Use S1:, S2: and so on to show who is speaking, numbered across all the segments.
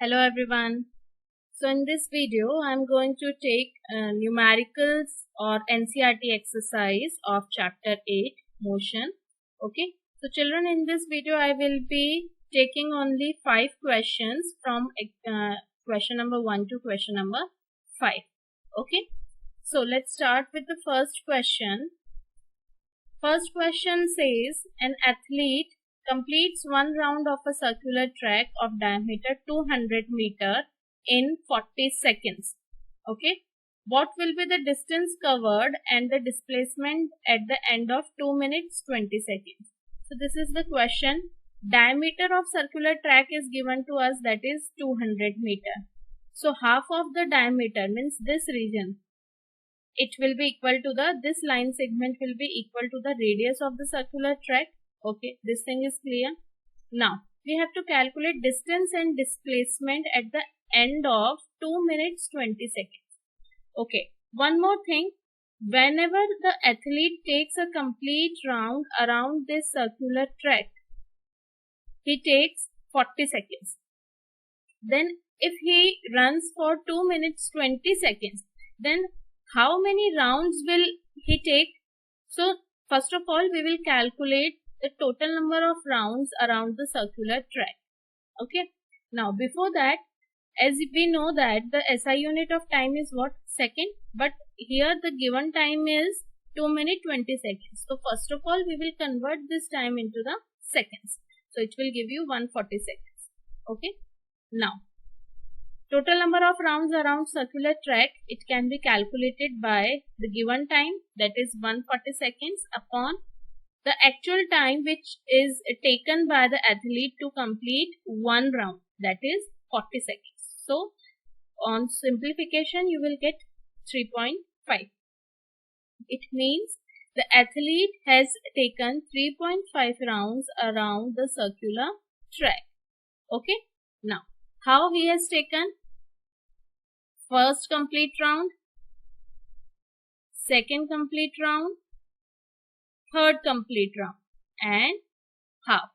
S1: Hello everyone. So in this video I am going to take numericals or NCERT exercise of chapter 8 motion. Okay. So children, in this video I will be taking only 5 questions from question number 1 to question number 5. Okay. So let's start with the first question. First question says an athlete completes one round of a circular track of diameter 200 meter in 40 seconds. Okay. What will be the distance covered and the displacement at the end of 2 minutes 20 seconds? So this is the question. Diameter of circular track is given to us, that is 200 meter. So half of the diameter means this region. It will be equal to this line segment will be equal to the radius of the circular track. Okay, this thing is clear. Now we have to calculate distance and displacement at the end of 2 minutes 20 seconds. Okay, one more thing. Whenever the athlete takes a complete round around this circular track, he takes 40 seconds. Then if he runs for 2 minutes 20 seconds, then how many rounds will he take? So first of all, we will calculate the total number of rounds around the circular track. Okay. Now before that, as we know that the SI unit of time is what? Second. But here the given time is 2 minutes 20 seconds. So first of all, we will convert this time into the seconds. So it will give you 140 seconds. Okay. Now total number of rounds around circular track, it can be calculated by the given time, that is 140 seconds, upon the actual time which is taken by the athlete to complete one round, that is 40 seconds. So on simplification you will get 3.5. It means the athlete has taken 3.5 rounds around the circular track. Okay. Now how he has taken? First complete round, second complete round, third complete round, and half.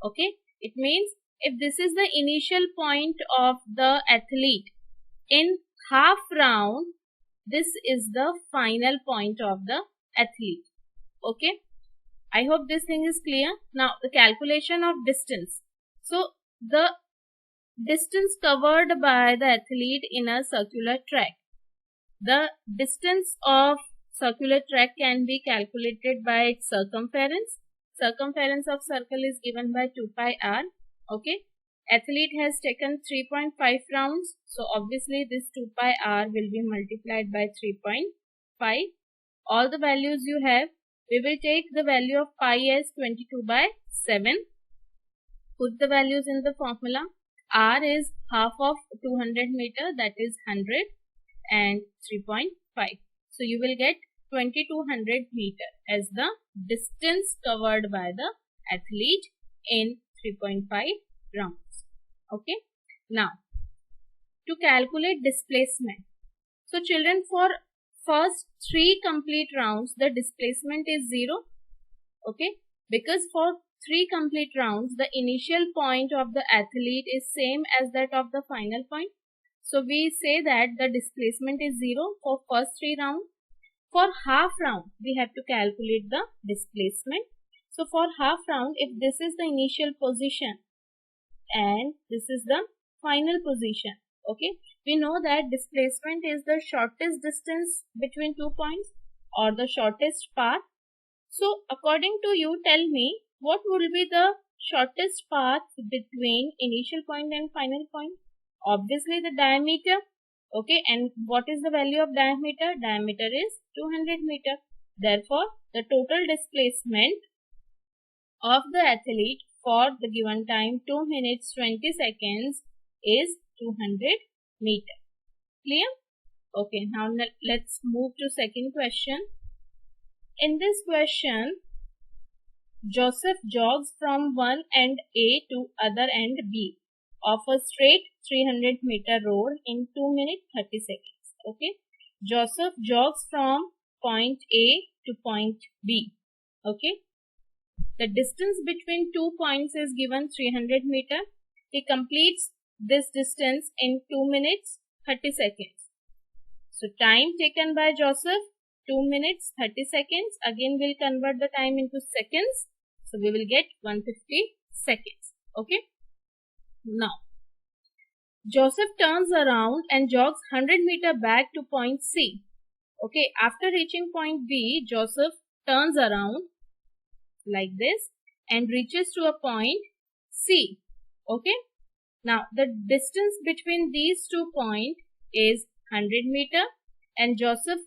S1: Okay, it means if this is the initial point of the athlete, in half round this is the final point of the athlete. Okay, I hope this thing is clear. Now the calculation of distance. So the distance covered by the athlete in a circular track. The distance of circular track can be calculated by its circumference. Circumference of circle is given by 2 pi r. Okay. Athlete has taken 3.5 rounds. So obviously this 2 pi r will be multiplied by 3.5. All the values you have. We will take the value of pi as 22 by 7. Put the values in the formula. R is half of 200 meter, that is 100, and 3.5. So you will get 2200 meter as the distance covered by the athlete in 3.5 rounds. Okay. Now to calculate displacement. So children, for first 3 complete rounds the displacement is 0. Okay, because for 3 complete rounds the initial point of the athlete is same as that of the final point. So we say that the displacement is 0 for first 3 rounds. For half round we have to calculate the displacement. So for half round, if this is the initial position and this is the final position, okay, we know that displacement is the shortest distance between 2 points or the shortest path. So according to you, tell me what will be the shortest path between initial point and final point? Obviously the diameter. Okay, and what is the value of diameter? Diameter is 200 meter. Therefore, the total displacement of the athlete for the given time 2 minutes 20 seconds is 200 meter. Clear? Okay, now let's move to second question. In this question, Joseph jogs from one end A to other end B of a straight 300 meter road in 2 minutes 30 seconds. Okay, Joseph jogs from point A to point B. Okay, the distance between 2 points is given 300 meter. He completes this distance in 2 minutes 30 seconds. So time taken by Joseph 2 minutes 30 seconds. Again we'll convert the time into seconds. So we will get 150 seconds. Okay. Now Joseph turns around and jogs 100 meter back to point C. Okay, after reaching point B, Joseph turns around like this and reaches to a point C. Okay, now the distance between these 2 points is 100 meter and Joseph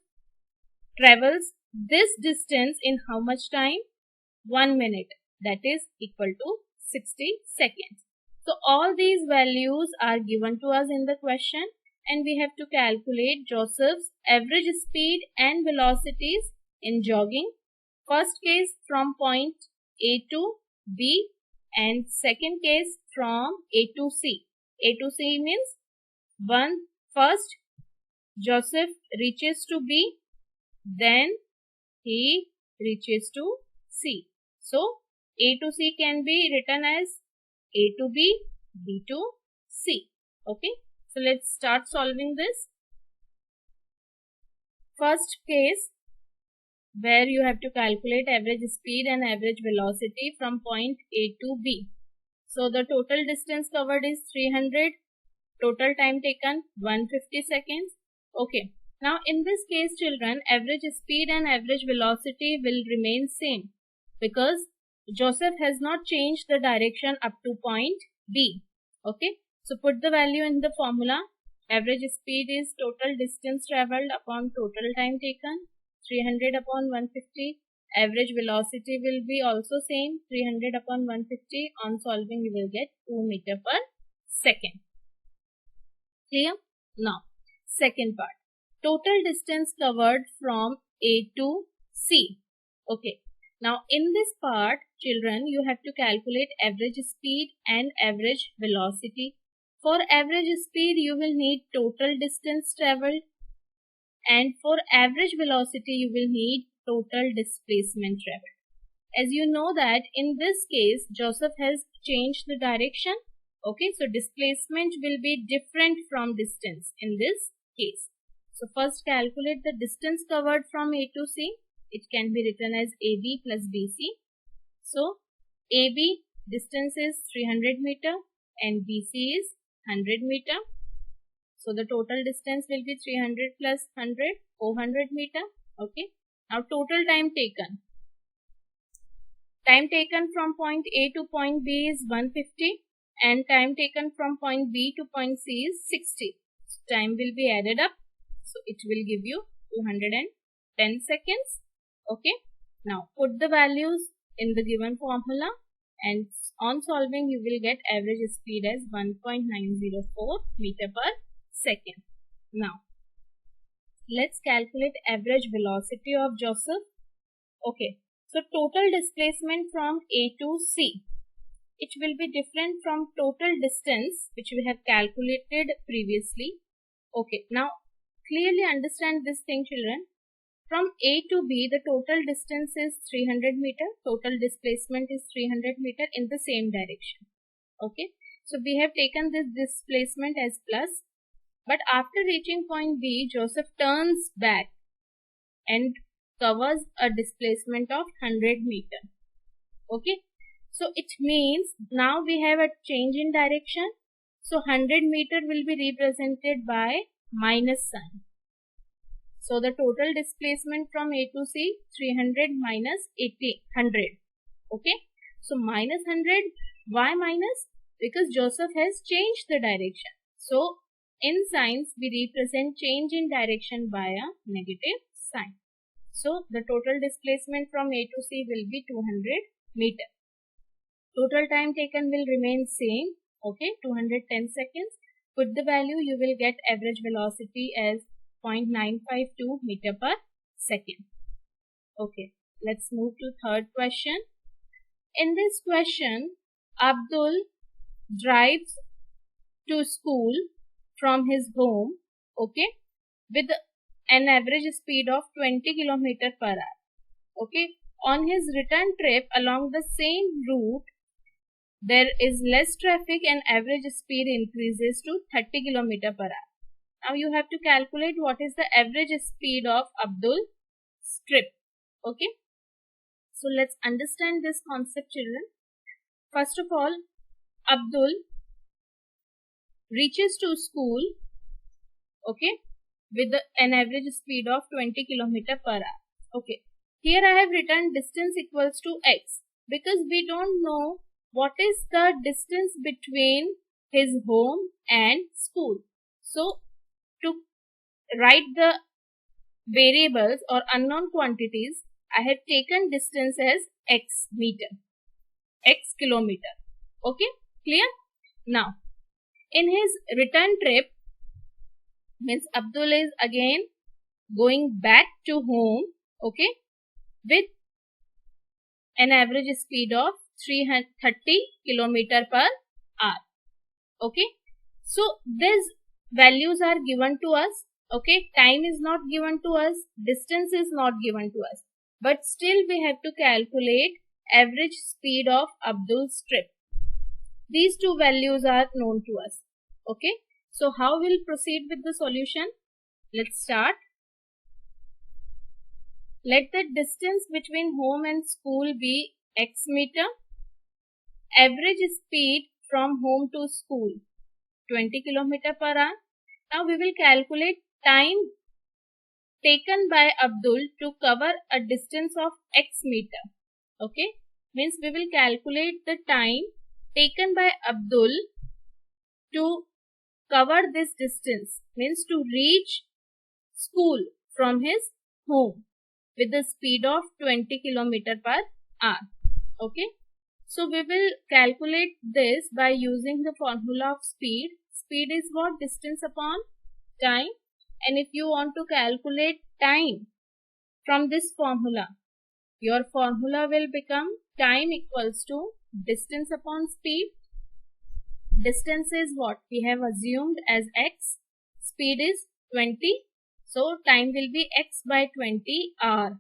S1: travels this distance in how much time? 1 minute. That is equal to 60 seconds. So all these values are given to us in the question and we have to calculate Joseph's average speed and velocities in jogging. First case from point A to B and second case from A to C. A to C means first Joseph reaches to B, then he reaches to C. So A to C can be written as A to B, B to C. Okay, so let's start solving this. First case where you have to calculate average speed and average velocity from point A to B. So the total distance covered is 300, total time taken 150 seconds. Okay, now in this case children, average speed and average velocity will remain same because Joseph has not changed the direction up to point B. Okay, so put the value in the formula. Average speed is total distance traveled upon total time taken, 300 upon 150. Average velocity will be also same, 300 upon 150. On solving we will get 2 meter per second. Clear? Now second part, total distance covered from A to C. Okay, now in this part children, you have to calculate average speed and average velocity. For average speed you will need total distance traveled and for average velocity you will need total displacement traveled. As you know that in this case Joseph has changed the direction. Okay, so displacement will be different from distance in this case. So first calculate the distance covered from A to C. It can be written as AB plus BC. So AB distance is 300 meter and BC is 100 meter. So the total distance will be 300 plus 100, 400 meter. Okay. Now total time taken. Time taken from point A to point B is 150 and time taken from point B to point C is 60. So time will be added up. So it will give you 210 seconds. Okay. Now put the values in the given formula and on solving you will get average speed as 1.904 meter per second. Now let's calculate average velocity of Joseph. Okay, so total displacement from A to C, it will be different from total distance which we have calculated previously. Okay, now clearly understand this thing children. From A to B, the total distance is 300 meter, total displacement is 300 meter in the same direction. Okay, so we have taken this displacement as plus, but after reaching point B, Joseph turns back and covers a displacement of 100 meter. Okay, so it means now we have a change in direction. So 100 meter will be represented by minus sign. So the total displacement from A to C 300 minus 100. Okay. So minus 100. Why minus? Because Joseph has changed the direction. So in science we represent change in direction by a negative sign. So the total displacement from A to C will be 200 meter. Total time taken will remain same. Okay. 210 seconds. Put the value, you will get average velocity as 0.952 meter per second. Okay, let's move to third question. In this question, Abdul drives to school from his home, okay, with an average speed of 20 km per hour. Okay, on his return trip along the same route, there is less traffic and average speed increases to 30 km per hour. Now you have to calculate what is the average speed of Abdul strip. Okay. So let's understand this concept, children. First of all, Abdul reaches to school, okay, with an average speed of 20 km per hour. Okay. Here I have written distance equals to x because we don't know what is the distance between his home and school. So to write the variables or unknown quantities, I have taken distance as x meter, x kilometer. Okay, clear? Now, in his return trip, means Abdul is again going back to home, okay, with an average speed of 330 km per hour. Okay, so these values are given to us. Okay, time is not given to us, distance is not given to us, but still we have to calculate average speed of Abdul's trip. These two values are known to us. Okay, so how we'll proceed with the solution? Let's start. Let the distance between home and school be x meter. Average speed from home to school 20 km per hour. Now we will calculate time taken by Abdul to cover a distance of x meter. Okay, means we will calculate the time taken by Abdul to cover this distance, means to reach school from his home with the speed of 20 km per hour. Okay, so we will calculate this by using the formula of speed. Speed is what? Distance upon time. And if you want to calculate time from this formula, your formula will become time equals to distance upon speed. Distance is what? We have assumed as x. Speed is 20. So time will be x by 20 hour.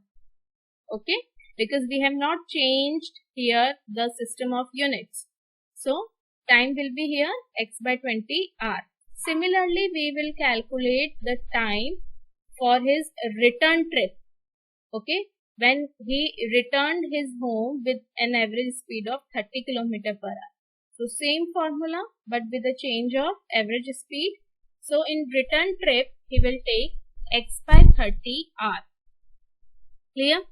S1: Okay, because we have not changed here the system of units. So time will be here x by 20 hour. Similarly, we will calculate the time for his return trip. Okay, when he returned his home with an average speed of 30 km per hour. So same formula but with a change of average speed. So in return trip, he will take x by 30 hour. Clear?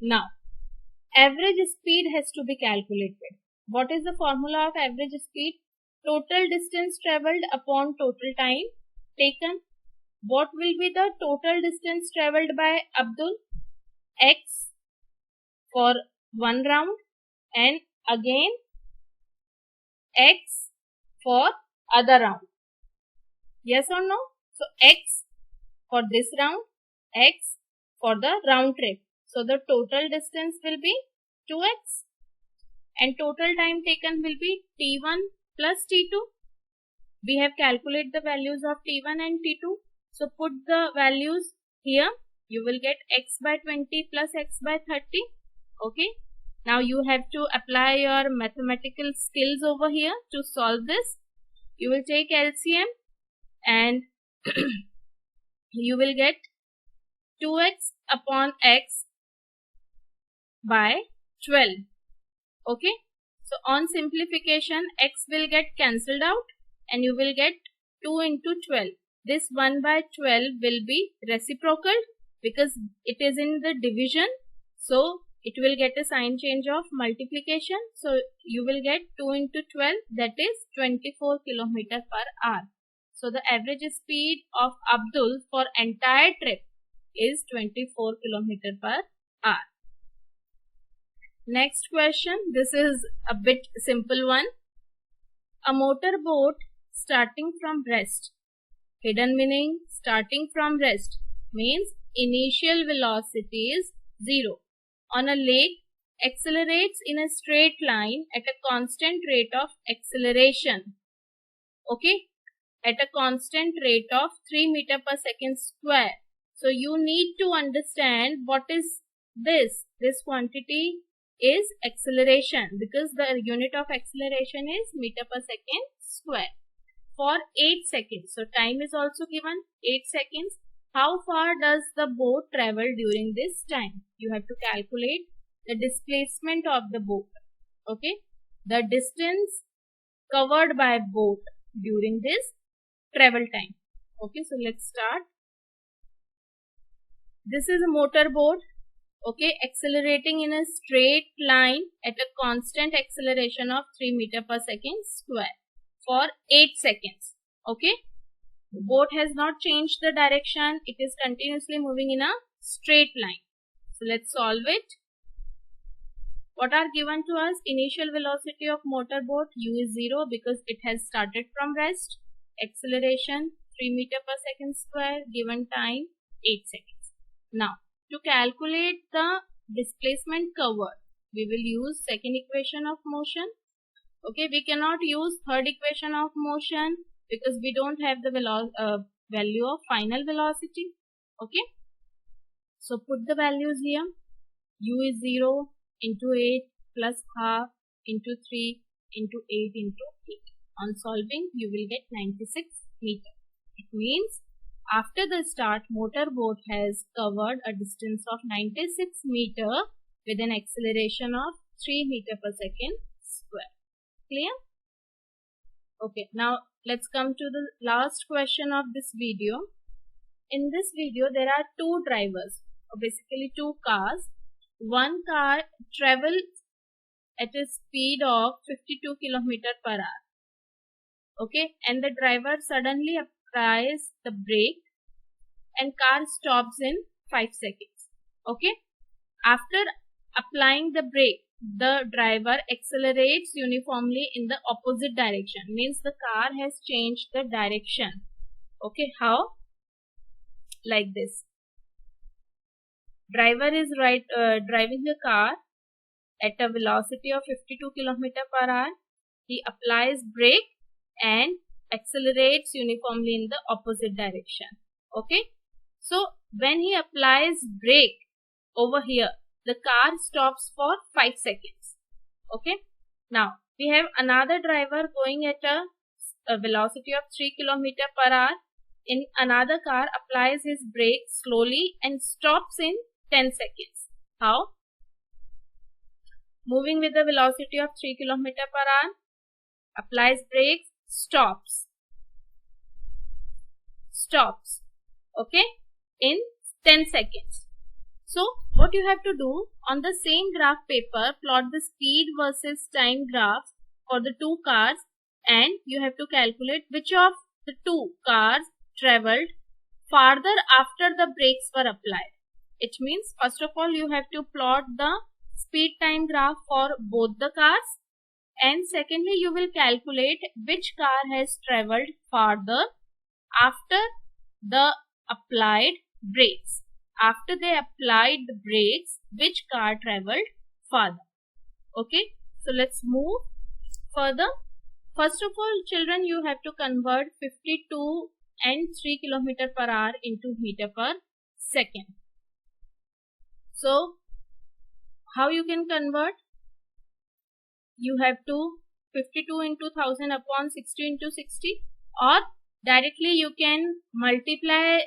S1: Now, average speed has to be calculated. What is the formula of average speed? Total distance travelled upon total time taken. What will be the total distance travelled by Abdul? X for one round and again x for other round. Yes or no? So x for this round, x for the round trip. So the total distance will be 2x and total time taken will be t1 plus t2. We have calculated the values of t1 and t2. So put the values here. You will get x by 20 plus x by 30. Okay. Now you have to apply your mathematical skills over here to solve this. You will take LCM and you will get 2x upon x by 12. Okay. So on simplification, x will get cancelled out and you will get 2 into 12. This 1 by 12 will be reciprocal because it is in the division. So it will get a sign change of multiplication. So you will get 2 into 12, that is 24 km per hour. So the average speed of Abdul for entire trip is 24 km per hour. Next question. This is a bit simple one. A motorboat starting from rest. Hidden meaning starting from rest means initial velocity is 0. On a lake accelerates in a straight line at a constant rate of acceleration. Okay, at a constant rate of 3 meter per second square. So you need to understand what is this. This quantity is acceleration, because the unit of acceleration is meter per second square, for 8 seconds. So time is also given 8 seconds. How far does the boat travel during this time? You have to calculate the displacement of the boat. Okay, the distance covered by boat during this travel time. Okay, so let's start. This is a motor boat. Okay, accelerating in a straight line at a constant acceleration of 3 meter per second square for 8 seconds. Okay, the boat has not changed the direction. It is continuously moving in a straight line. So let's solve it. What are given to us? Initial velocity of motor boat u is 0 because it has started from rest. Acceleration 3 meter per second square. Given time 8 seconds. Now to calculate the displacement covered, we will use second equation of motion. Okay, we cannot use third equation of motion because we don't have the value of final velocity. Okay, so put the values here. U is 0 into 8 plus half into 3 into 8 into 8. On solving, you will get 96 meter. It means after the start, motor boat has covered a distance of 96 meter with an acceleration of 3 meter per second square. Clear? Okay, now let's come to the last question of this video. In this video, there are two drivers, or basically two cars. One car travels at a speed of 52 km per hour. Okay, and the driver suddenly applies the brake and car stops in 5 seconds. Okay, after applying the brake, the driver accelerates uniformly in the opposite direction, means the car has changed the direction. Okay, how? Like this. Driver is driving the car at a velocity of 52 km per hour. He applies brake and accelerates uniformly in the opposite direction. Okay, so when he applies brake over here, the car stops for 5 seconds. Okay, now we have another driver going at a velocity of 3 km per hour. In another car applies his brake slowly and stops in 10 seconds. How? Moving with the velocity of 3 km per hour, applies brakes, stops. Okay, in 10 seconds. So what you have to do, on the same graph paper, plot the speed versus time graphs for the two cars, and you have to calculate which of the two cars traveled farther after the brakes were applied. It means first of all you have to plot the speed time graph for both the cars, and secondly you will calculate which car has traveled farther after the applied brakes. After they applied the brakes, which car traveled farther. Okay, so let's move further. First of all, children, you have to convert 52 and 3 km per hour into meter per second. So how you can convert? You have to 52 into 1000 upon 60 into 60, or directly you can multiply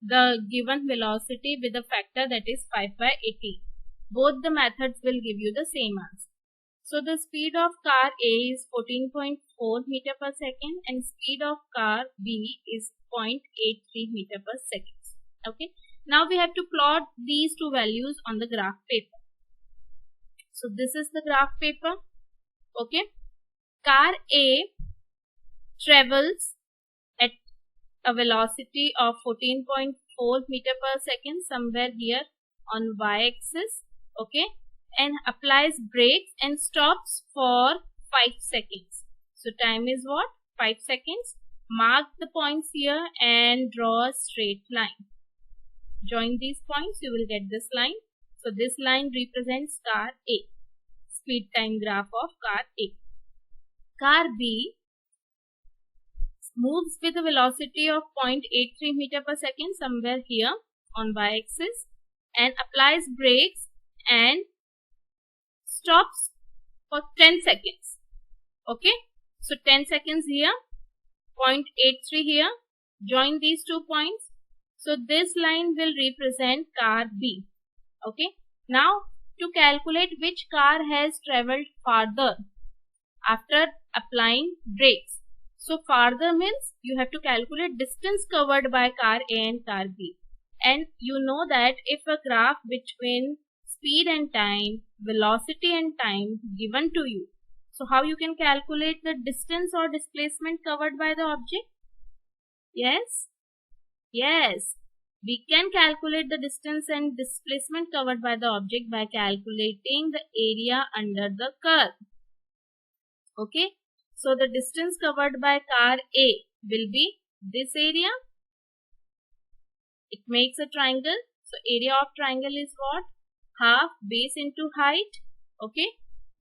S1: the given velocity with a factor, that is 5/80. Both the methods will give you the same answer. So the speed of car A is 14.4 meter per second and speed of car B is 0.83 meter per second. Okay. Now we have to plot these two values on the graph paper. So this is the graph paper. Okay. Car A travels at a velocity of 14.4 meter per second, somewhere here on y-axis. Okay, and applies brakes and stops for 5 seconds. So time is what? 5 seconds. Mark the points here and draw a straight line. Join these points, you will get this line. So this line represents car A, speed time graph of car A. Car B moves with a velocity of 0.83 meter per second, somewhere here on y-axis, and applies brakes and stops for 10 seconds. Okay, so 10 seconds here, 0.83 here, join these 2 points. So this line will represent car B. Okay, now to calculate which car has traveled farther after applying brakes. So farther means you have to calculate distance covered by car A and car B. And you know that if a graph between speed and time, velocity and time given to you, so how you can calculate the distance or displacement covered by the object? Yes? Yes. We can calculate the distance and displacement covered by the object by calculating the area under the curve. Okay. So the distance covered by car A will be this area. It makes a triangle. So area of triangle is what? Half base into height. Okay.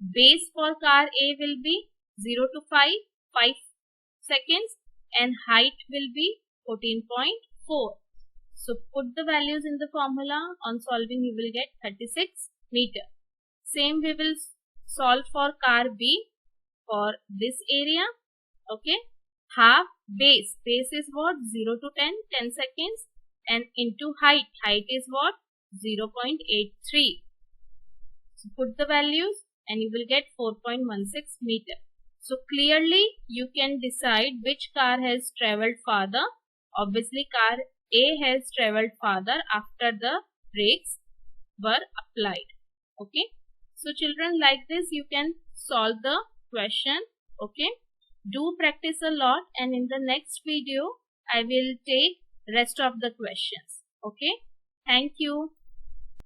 S1: Base for car A will be 0 to 5 seconds, and height will be 14.4. So put the values in the formula. On solving you will get 36 meter. Same we will solve for car B for this area. Okay. Half base. Base is what? 0 to 10 seconds, and into height. Height is what? 0.83. So put the values and you will get 4.16 meter. So clearly you can decide which car has traveled farther. Obviously car A has traveled farther after the brakes were applied. Okay. So children, like this you can solve the question. Okay. Do practice a lot, and in the next video I will take rest of the questions. Okay. Thank you.